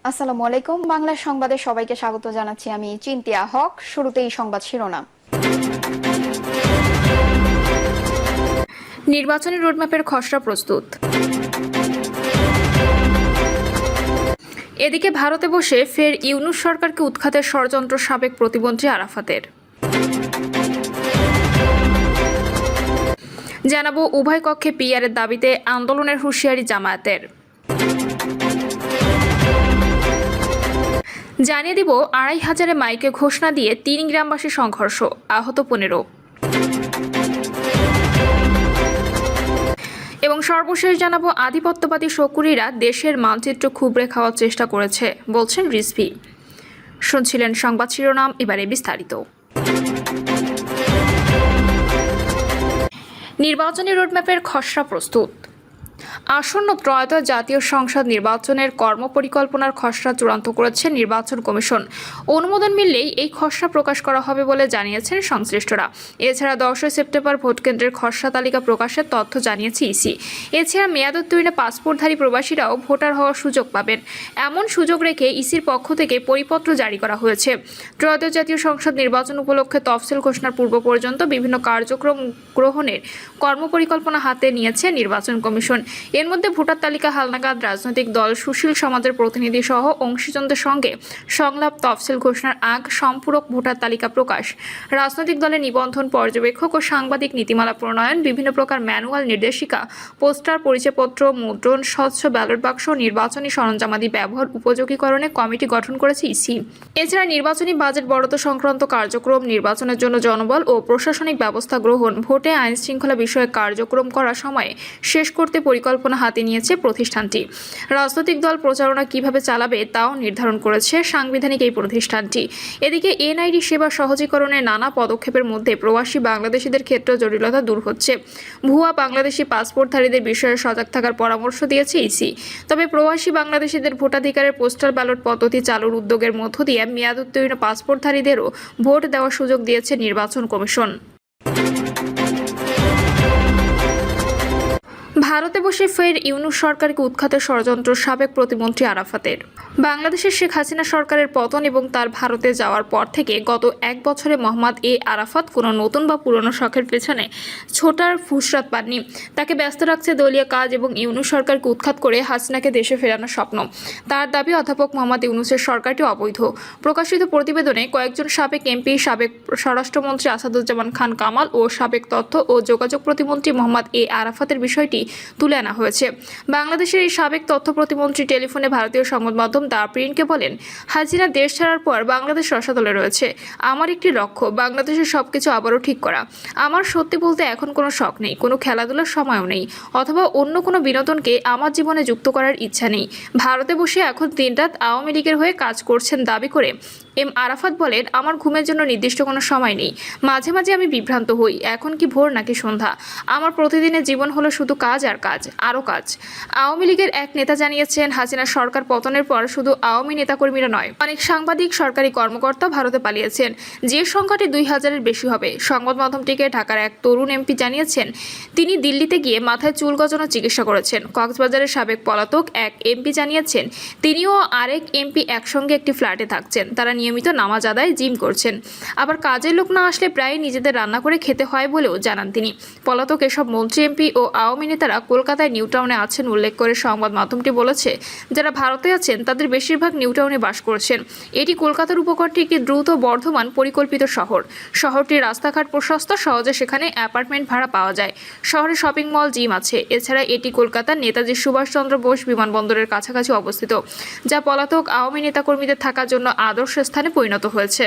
আসসালামু আলাইকুম। বাংলা সংবাদে সবাইকে স্বাগত জানাচ্ছি। আমি চিন্তিয়া হক। শুরুতেই সংবাদ শিরোনাম। নির্বাচনী রোডম্যাপের খসড়া প্রস্তুত। এদিকে ভারতে বসে ফের ইউনূস সরকারকে উৎখাতের ষড়যন্ত্র সাবেক প্রতিমন্ত্রী আরাফাতের। জানাবো উভয় কক্ষে পিআরের দাবিতে আন্দোলনের হুঁশিয়ারি জামায়াতের। জানিয়ে দিব ২৫০০ মাইকে ঘোষণা দিয়ে ৩ গ্রামবাসী সংঘর্ষ, আহত ১৫। এবং সর্বশেষ জানাবো আধিপত্যবাদী শকুরিরা দেশের মানচিত্র খুবড়ে খাওয়ার চেষ্টা করেছে বলছেন রিজভী। শুনছিলেন সংবাদ শিরোনাম, এবারে বিস্তারিত। নির্বাচনী রোডম্যাপের খসড়া প্রস্তুত। আসন্ন ত্রয়োদশ জাতীয় সংসদ নির্বাচনের কর্মপরিকল্পনার খসড়া চূড়ান্ত করেছে নির্বাচন কমিশন। অনুমোদন মিললেই এই খসড়া প্রকাশ করা হবে বলে জানিয়েছেন সংশ্লিষ্টরা। এছাড়া ১০ সেপ্টেম্বর ভোটকেন্দ্রের খসড়া তালিকা প্রকাশের তথ্য জানিয়েছে ইসি। এছাড়া মেয়াদোত্তীর্ণ পাসপোর্টধারী প্রবাসীরাও ভোটার হওয়ার সুযোগ পাবেন, এমন সুযোগ রেখে ইসির পক্ষ থেকে পরিপত্র জারি করা হয়েছে। ত্রয়োদশ জাতীয় সংসদ নির্বাচন উপলক্ষে তফসিল ঘোষণার পূর্ব পর্যন্ত বিভিন্ন কার্যক্রম গ্রহণের কর্মপরিকল্পনা হাতে নিয়েছে নির্বাচন কমিশন। এর মধ্যে ভোটার তালিকা হালনাগাদ, রাজনৈতিক দল, সুশীল সমাজের প্রতিনিধি সহ অংশীজনদের সঙ্গে সংলাপ, তফসিল ঘোষণার আগ সম্পূরক ভোটার তালিকা প্রকাশ, রাজনৈতিক দলের নিবন্ধন, পর্যবেক্ষক ও সাংবাদিক নীতিমালা প্রণয়ন, বিভিন্ন প্রকার ম্যানুয়াল, নির্দেশিকা, পোস্টার, পরিচয়পত্র, মুদ্রণ, স্বচ্ছ ব্যালট বাক্স, নির্বাচনী সরঞ্জামাদি ব্যবহার উপযোগীকরণে কমিটি গঠন করেছে ইসি। এছাড়া নির্বাচনী বাজেট বরাদ্দ সংক্রান্ত কার্যক্রম, নির্বাচনের জন্য জনবল ও প্রশাসনিক ব্যবস্থা গ্রহণ, ভোটে আইন শৃঙ্খলা বিষয়ে কার্যক্রম করার সময় শেষ করতে পরিকল্পনা হাতে নিয়েছে প্রতিষ্ঠানটি। রাজনৈতিক দল প্রচারণা কিভাবে চালাবে তাও নির্ধারণ করেছে সাংবিধানিক এই প্রতিষ্ঠানটি। এদিকে এনআইডি সেবা সহজীকরণের নানা পদক্ষেপের মধ্যে প্রবাসী বাংলাদেশিদের ক্ষেত্রে জটিলতা দূর হচ্ছে। ভুয়া বাংলাদেশি পাসপোর্টধারীদের বিষয়ে সজাগ থাকার পরামর্শ দিয়েছে ইসি। তবে প্রবাসী বাংলাদেশিদের ভোটাধিকারের পোস্টাল ব্যালট পদ্ধতি চালুর উদ্যোগের মধ্য দিয়ে মেয়াদোত্তীর্ণ পাসপোর্টধারীদেরও ভোট দেওয়ার সুযোগ দিয়েছে নির্বাচন কমিশন। ভারতে বসে ফের ইউনূস সরকারকে উৎখাতের ষড়যন্ত্র সাবেক প্রতিমন্ত্রী আরাফাতের। বাংলাদেশের শেখ হাসিনা সরকারের পতন এবং তার ভারতে যাওয়ার পর থেকে গত ১ বছরে মোহাম্মদ আরাফাত কোনো নতুন বা পুরনো শখের পেছনে ছোটার ফুসরত পাননি। তাকে ব্যস্ত রাখছে দলীয় কাজ এবং ইউনূস সরকারকে উৎখাত করে হাসিনাকে দেশে ফেরানোর স্বপ্ন। তার দাবি, অধ্যাপক মোহাম্মদ ইউনূসের সরকারটি অবৈধ। প্রকাশিত প্রতিবেদনে কয়েকজন সাবেক এমপি, সাবেক স্বরাষ্ট্রমন্ত্রী আসাদুজ্জামান খান কামাল ও সাবেক তথ্য ও যোগাযোগ প্রতিমন্ত্রী মোহাম্মদ আরাফাতের বিষয়টি তুলে আনা হয়েছে। বাংলাদেশের এই সাবেক তথ্য প্রতিমন্ত্রী টেলিফোনে ভারতীয় সংবাদ মাধ্যম দ্য প্রিন্টকে বলেন, হাসিনা দেশ ছাড়ার পর বাংলাদেশ রসাতলে রয়েছে। আমার একটি লক্ষ্য বাংলাদেশের সবকিছু আবারও ঠিক করা। আমার সত্যি বলতে এখন কোনো শখ নেই, কোনো খেলাধুলার সময়ও নেই, অথবা অন্য কোনো বিনোদনকে আমার জীবনে যুক্ত করার ইচ্ছা নেই। ভারতে বসে এখন দিনরাত আওয়ামী লীগের হয়ে কাজ করছেন দাবি করে আরাফাত বলেন, আমার ঘুমের জন্য নির্দিষ্ট কোনো সময় নেই। মাঝে মাঝে আমি বিভ্রান্ত হই, এখন কি ভোর নাকি সন্ধ্যা। আমার প্রতিদিনের জীবন হলো শুধু কাজ আর কাজ, আরও কাজ। আওয়ামী লীগের এক নেতা জানিয়েছেন, হাসিনা সরকার পতনের পর শুধু আওয়ামী নেতাকর্মীরা নয়, অনেক সাংবাদিক, সরকারি কর্মকর্তা ভারতে পালিয়েছেন, যে সংখ্যাটি ২০০০-এর বেশি হবে। সংবাদ মাধ্যমটিকে ঢাকার এক তরুণ এমপি জানিয়েছেন, তিনি দিল্লিতে গিয়ে মাথায় চুল গজানোর চিকিৎসা করেছেন। কক্সবাজারের সাবেক পলাতক এক এমপি জানিয়েছেন, তিনিও আরেক এমপি একসঙ্গে একটি ফ্ল্যাটে থাকছেন। তারা নিয়মিত নামাজ আদায়, জিম করছেন। আবার কাজের লোক না আসলে প্রায় নিজেদের রান্না করে খেতে হয় বলেও জানান তিনি। পলাতক এসব মন্ত্রী, এমপি ও আওয়ামী নেতারা কলকাতায় নিউ টাউনে আছেন উল্লেখ করে সংবাদ মাধ্যমটি বলেছে, যারা ভারতে আছেন তাদের বেশিরভাগ নিউ টাউনে বাস করছেন। এটি কলকাতার উপকণ্ঠে একটি দ্রুত বর্ধমান পরিকল্পিত শহর। শহরটির রাস্তাঘাট প্রশস্ত, সহজে সেখানে অ্যাপার্টমেন্ট ভাড়া পাওয়া যায়। শহরে শপিং মল, জিম আছে। এছাড়া এটি কলকাতার নেতাজি সুভাষচন্দ্র বোস বিমানবন্দরের কাছাকাছি অবস্থিত, যা পলাতক আওয়ামী নেতাকর্মীদের থাকার জন্য আদর্শ স্থানে পরিণত হয়েছে।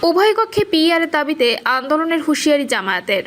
উভয় কক্ষে পিআরের দাবিতে আন্দোলনের হুঁশিয়ারি জামায়াতের।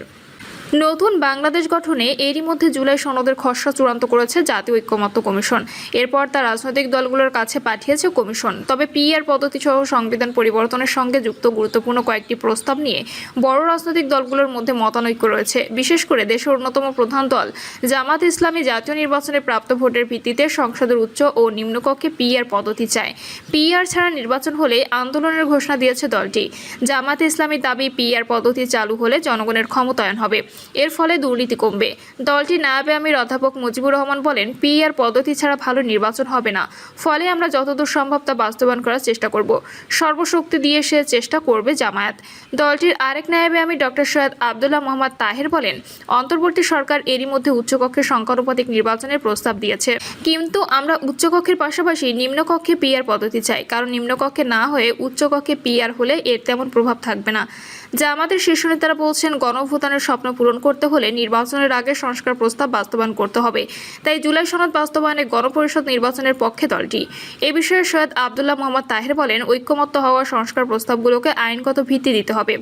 নতুন বাংলাদেশ গঠনে এরই মধ্যে জুলাই সনদের খসড়া চূড়ান্ত করেছে জাতীয় ঐক্যমত্য কমিশন। এরপর তা রাজনৈতিক দলগুলোর কাছে পাঠিয়েছে কমিশন। তবে পিআর পদ্ধতি সহ সংবিধান পরিবর্তনের সঙ্গে যুক্ত গুরুত্বপূর্ণ কয়েকটি প্রস্তাব নিয়ে বড় রাজনৈতিক দলগুলোর মধ্যে মতানৈক্য রয়েছে। বিশেষ করে দেশের অন্যতম প্রধান দল জামাত ইসলামী জাতীয় নির্বাচনে প্রাপ্ত ভোটের ভিত্তিতে সংসদের উচ্চ ও নিম্নকক্ষে পিআর পদ্ধতি চায়। পিআর ছাড়া নির্বাচন হলে আন্দোলনের ঘোষণা দিয়েছে দলটি। জামাত ইসলামীর দাবি, পিআর পদ্ধতি চালু হলে জনগণের ক্ষমতায়ন হবে। এর ফলে দুর্নীতি কমবে। দলটির নায়েবে আমির অধ্যাপক মুজিবুর রহমান বলেন, পিআর পদ্ধতি ছাড়া ভালো নির্বাচন হবে না। ফলে আমরা যতদূর সম্ভব তা বাস্তবায়ন করার চেষ্টা করব। সর্বশক্তি দিয়ে সে চেষ্টা করবে জামায়াত। দলটির আরেক নায়েবে আমির ডক্টর সৈয়দ আব্দুল্লাহ মোহাম্মদ তাহের বলেন, অন্তর্বর্তী সরকার এরই মধ্যে উচ্চকক্ষের সংখ্যানুপাতিক নির্বাচনের প্রস্তাব দিয়েছে, কিন্তু আমরা উচ্চকক্ষের পাশাপাশি নিম্নকক্ষে পিআর পদ্ধতি চাই, কারণ নিম্নকক্ষে না হয়ে উচ্চকক্ষে পিআর হলে এর তেমন প্রভাব থাকবে না। যা আমাদের শীর্ষ নেতারা বলছেন, গণঅভ্যুত্থানের স্বপ্ন পূরণ করতে হলে নির্বাচনের আগে সংস্কার প্রস্তাব বাস্তবায়ন করতে হবে। তাই জুলাই সনদ বাস্তবায়নে গণপরিষদ নির্বাচনের পক্ষে দলটি। এ বিষয়ে সৈয়দ আব্দুল্লাহ মোহাম্মদ তাহের বলেন, ঐক্যমত্য হওয়া সংস্কার প্রস্তাবগুলোকে আইনগত ভিত্তি দিতে হবে।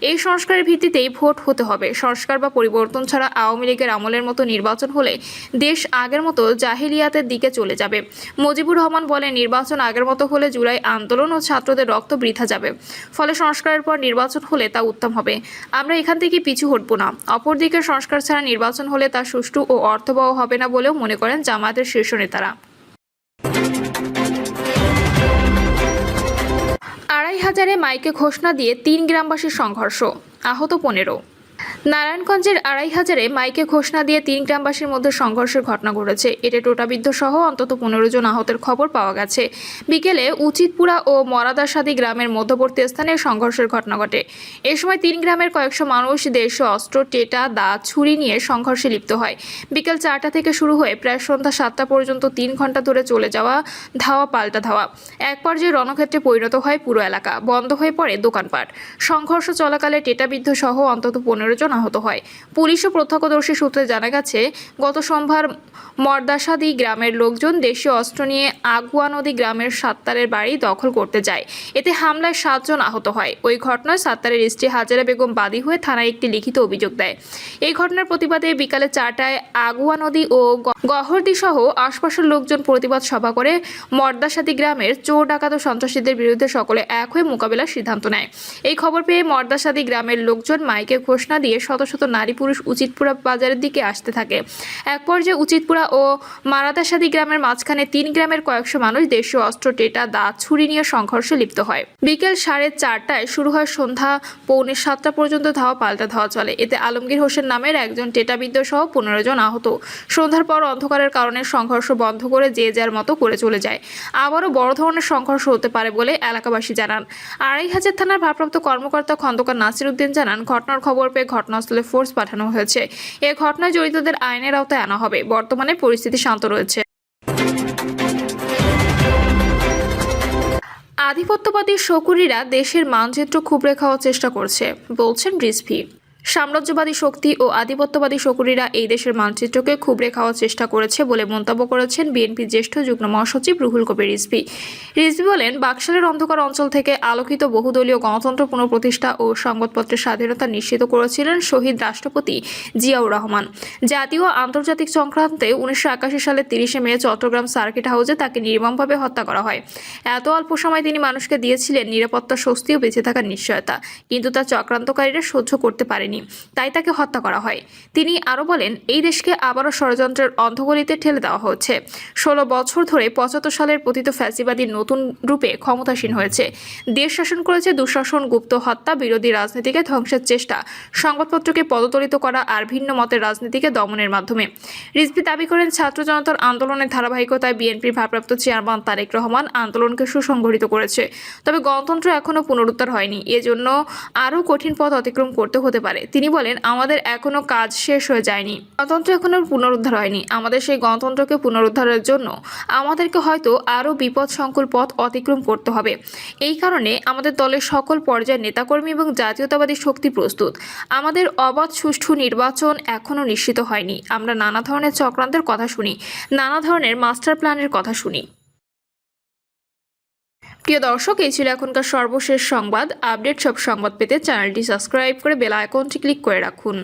এই সংস্কারের ভিত্তিতেই ভোট হতে হবে। সংস্কার বা পরিবর্তন ছাড়া আওয়ামী লীগের আমলের মতো নির্বাচন হলে দেশ আগের মতো জাহিলিয়াতের দিকে চলে যাবে। মুজিবুর রহমান বলেন, নির্বাচন আগের মতো হলে জুলাই আন্দোলন ও ছাত্রদের রক্ত বৃথা যাবে। ফলে সংস্কারের পর নির্বাচন হলে তা উত্তম হবে। আমরা এখান থেকে পিছু হটব না। অপরদিকে সংস্কার ছাড়া নির্বাচন হলে তা সুষ্ঠু ও অর্থবহ হবে না বলেও মনে করেন জামায়াতের শীর্ষ নেতারা। ২৫০০ মাইকে ঘোষণা দিয়ে ৩ গ্রামবাসীর সংঘর্ষ, আহত ১৫। নারায়ণগঞ্জের ২৫০০ মাইকে ঘোষণা দিয়ে ৩ গ্রামবাসীর মধ্যে সংঘর্ষের ঘটনা ঘটেছে। এতে টোটাবিদ্ধ সহ অন্তত ১৫ জন আহতের খবর পাওয়া গেছে। বিকেলে উচিতপুরা ও মরাদাসাদি গ্রামের মধ্যবর্তী স্থানে সংঘর্ষের ঘটনা ঘটে। এ সময় ৩ গ্রামের কয়েকশো মানুষ দেশীয় অস্ত্র, টেটা, দা, ছুরি নিয়ে সংঘর্ষে লিপ্ত হয়। বিকেল ৪টা থেকে শুরু হয়ে প্রায় সন্ধ্যা ৭টা পর্যন্ত ৩ ঘন্টা ধরে চলে যাওয়া ধাওয়া পাল্টা ধাওয়া এক পর্যায়ে রণক্ষেত্রে পরিণত হয় পুরো এলাকা। বন্ধ হয়ে পড়ে দোকানপাট। সংঘর্ষ চলাকালে টেটাবিদ্ধ সহ অন্তত ১৫ জন আহত হয়। পুলিশ ও প্রত্যক্ষদর্শী সূত্রে জানা গেছে, গত সোমবার মর্দাসাদি গ্রামের লোকজন দেশীয় অস্ত্র নিয়ে আগুয়া নদী গ্রামের সাত্তারের বাড়ি দখল করতে যায়। এতে হামলায় ৭ জন আহত হয়। ওই ঘটনায় সাত্তারের স্ত্রী হাজেরা বেগম বাদী হয়ে থানায় একটি লিখিত অভিযোগ দেয়। এই ঘটনার প্রতিবাদে বিকালে ৪টায় আগুয়া নদী ও গহরদি সহ আশপাশের লোকজন প্রতিবাদ সভা করে মর্দাসাদি গ্রামের চোর ডাকাত ও সন্ত্রাসীদের বিরুদ্ধে সকলে এক হয়ে মোকাবেলার সিদ্ধান্ত নেয়। এই খবর পেয়ে মর্দাসাদি গ্রামের লোকজন মাইকে ঘোষণা দিয়ে শত শত নারী পুরুষ উচিতপুরা বাজারের দিকে আসতে থাকে। এক পর্যায়ে উচিতপুরা ও মারাদাসাদি গ্রামের মাঝখানে ৩ গ্রামের কয়েকশো মানুষ দেশীয় অস্ত্র, টেটা, দা, ছুরি নিয়ে সংঘর্ষে লিপ্ত হয়। বিকেল 4:30টায় শুরু হয় সন্ধ্যা 6:45 পর্যন্ত ধাওয়া পাল্টা ধাওয়া চলে। এতে আলমগীর হোসেন নামের একজন টেটাবিদ্ধ সহ 15 জন আহত। সন্ধ্যার পর অন্ধকারের কারণে সংঘর্ষ বন্ধ করে যে যার মতো করে চলে যায়। আবারও বড় ধরনের সংঘর্ষ হতে পারে বলে এলাকাবাসী জানান। ২৫০০ থানার ভারপ্রাপ্ত কর্মকর্তা খন্দকার নাসির উদ্দিন জানান, ঘটনার খবর পেয়ে ঘটনাস্থলে ফোর্স পাঠানো হয়েছে। এ ঘটনায় জড়িতদের আইনের আওতায় আনা হবে। বর্তমানে পরিস্থিতি শান্ত রয়েছে। আধিপত্যবাদী শকুরিরা দেশের মানচিত্র খুবড়ে খাওয়ার চেষ্টা করছে, বলছেন রিজভী। সাম্রাজ্যবাদী শক্তি ও আধিপত্যবাদী শকুরিরা এই দেশের মানচিত্রকে খুবড়ে খাওয়ার চেষ্টা করেছে বলে মন্তব্য করেছেন বিএনপির জ্যেষ্ঠ যুগ্ম মহাসচিব রুহুল কবির রিজভী। রিজভী বলেন, বাকশালের অন্ধকার অঞ্চল থেকে আলোকিত বহুদলীয় গণতন্ত্র পুনঃপ্রতিষ্ঠা ও সংবাদপত্রের স্বাধীনতা নিশ্চিত করেছিলেন শহীদ রাষ্ট্রপতি জিয়াউর রহমান। জাতীয় ও আন্তর্জাতিক সংক্রান্তে 1981 সালের 30 মে চট্টগ্রাম সার্কিট হাউসে তাকে নির্মমভাবে হত্যা করা হয়। এত অল্প সময় তিনি মানুষকে দিয়েছিলেন নিরাপত্তা, স্বস্তি ও বেঁচে থাকার নিশ্চয়তা, কিন্তু তা চক্রান্তকারীরা সহ্য করতে পারেনি, তাই তাকে হত্যা করা হয়। তিনি আরো বলেন, এই দেশকে আবারও ষড়যন্ত্রের অন্ধগলিতে ঠেলে দেওয়া হচ্ছে। 16 বছর ধরে 75 সালের পতিত ফ্যাসিবাদী নতুন রূপে ক্ষমতাসীন হয়েছে। দেশ শাসন করেছে দুঃশাসন, গুপ্ত হত্যা, বিরোধী রাজনীতিকে ধ্বংসের চেষ্টা, সংবাদপত্রকে পদতলিত করা আর ভিন্ন মতের রাজনীতিকে দমনের মাধ্যমে। রিজভী দাবি করেন, ছাত্র জনতার আন্দোলনের ধারাবাহিকতায় বিএনপির ভারপ্রাপ্ত চেয়ারম্যান তারেক রহমান আন্দোলনকে সুসংগঠিত করেছে। তবে গণতন্ত্র এখনো পুনরুদ্ধার হয়নি, এজন্য আরও কঠিন পথ অতিক্রম করতে হতে পারে। তিনি বলেন, আমাদের এখনো কাজ শেষ হয়ে যায়নি, গণতন্ত্র এখনো পুনরুদ্ধার হয়নি। আমাদের সেই গণতন্ত্রকে পুনরুদ্ধারের জন্য আমাদেরকে হয়তো আরও বিপদসংকুল পথ অতিক্রম করতে হবে। এই কারণে আমাদের দলের সকল পর্যায়ের নেতাকর্মী এবং জাতীয়তাবাদী শক্তি প্রস্তুত। আমাদের অবাধ সুষ্ঠু নির্বাচন এখনো নিশ্চিত হয়নি। আমরা নানা ধরনের চক্রান্তের কথা শুনি, নানা ধরনের মাস্টার প্ল্যানের কথা শুনি। প্রিয় দর্শক, এই ছিল এখনকার সর্বশেষ সংবাদ। আপডেট সব সংবাদ পেতে চ্যানেলটি সাবস্ক্রাইব করে বেল আইকনটি ক্লিক করে রাখুন।